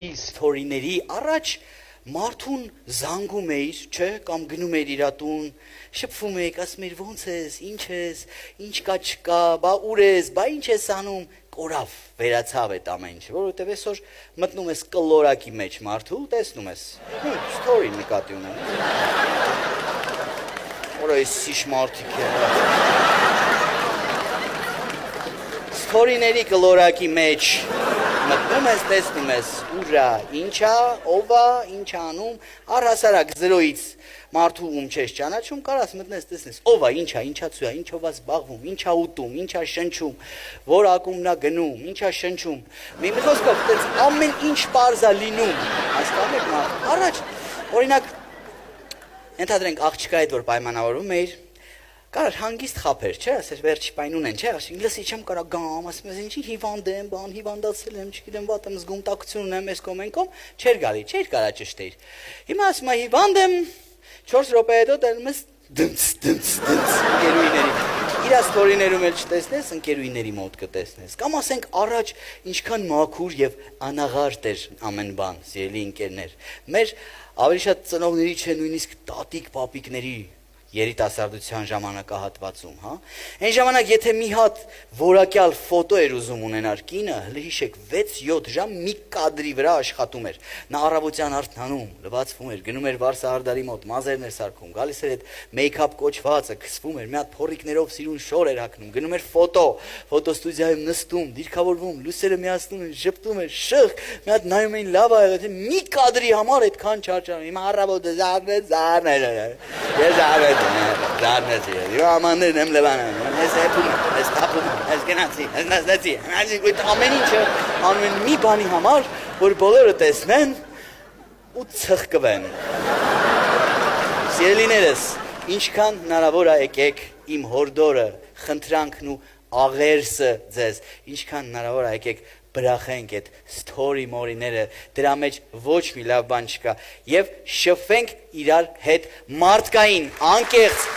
Ստորիների առաջ մարդուն զանգում էիր, չէ, կամ գնում էիր իր տուն, շփվում էիք, ասում էիր ո՞նց ես, ինչ կա չկա, բա ուր ես, բա ինչ ես անում, կորավ, վերացավ այդ ամեն ինչը, որովհետև այսօր մտնում ես կլորակի մեջ մարդու, տեսնում ես, ստորի նկատի ունեմ, որը այս սիշ մարդիկ է, ստորիների կլորակի մեջ մտնում ես, տեսնում ես, ուրա, ինչա, ովա, ինչ անում, առհասարակ զրոյից մարդու ում չես ճանաչում, կարաս մտնես, տեսնես, ովա, ինչա, ինչա ծույա, ինչովա զբաղվում, ինչա ուտում, ինչա շնչում, որ ակումնա գնում, ինչա շնչում, մի խոսքով, տենց ամեն ինչ պարզա լինում, հասկանում եք մարդ, առաջ, օրինակ, ենթադրենք աղջկա հետ, որ պայմանավորում էիր, Կարար հանգիստ խափեր, չէ, ասեր վերջի պայն ունեն, չէ, ասին լսի չեմ կարա գամ, ասում ես ինչի հիվանդ եմ, բան հիվանդացել եմ, չգիտեմ, վատ եմ զգում, տակություն ունեմ, այս կողմ այն կողմ, չէր գալի, չէր կարա ճշտեիր։ Հիմա ասում է հիվանդ եմ, 4 րոպե հետո դնում ես դնց ընկերուիների։ Իր ստորիներում էլ չտեսնես, ընկերուիների մոտ կտեսնես։ Կամ ասենք առաջ ինչքան մաքուր եւ անաղարտ էր ամեն բան, սիրելի ընկերներ։ Մեր ավելի շատ ծնողների չէ նույնիսկ տատիկ պապիկների երիտասարդության ժամանակահատվածում, հա։ Այն ժամանակ եթե մի հատ որակյալ ֆոտո էր ուզում ունենար կինը, հələ հիշեք 6-7 ժամ մի կադրի վրա աշխատում էր։ Նա առավոտյան արթնանում, լվացվում էր, գնում էր վարսահարդարի մոտ, մազերն էր սարքում, գալիս էր այդ մեյքափ կոչվածը, քսվում էր, մի հատ փորիկներով սիրուն շոր էր հագնում, գնում էր ֆոտոստուդիայում նստում, դիրքավորվում, լույսերը միացնում են, շփտում էր, շղ, մի հատ նայում էին լավ ա եղել, մի կադրի համար այդքան չարժան։ Հիմա առավոտը Զարնեցի, և ամաններն եմ լվանում, ես էպում եմ, ես տապում եմ, ես գնացի, ես նասնեցի, ամեն ինչը անում են մի բանի համար, որ բոլորը տեսնեն ու ծխկվեն։ Սիրելիներս, ինչքան հնարավոր է եկեք իմ հորդորը, խնդրանքն ու աղերսը ձեզ, ինչքան հնարավոր է եկեք բրախենք այդ ստորի մորիները, դրա մեջ ոչ մի լավ բան չկա և շփվենք իրար հետ մարդկային, անկեղծ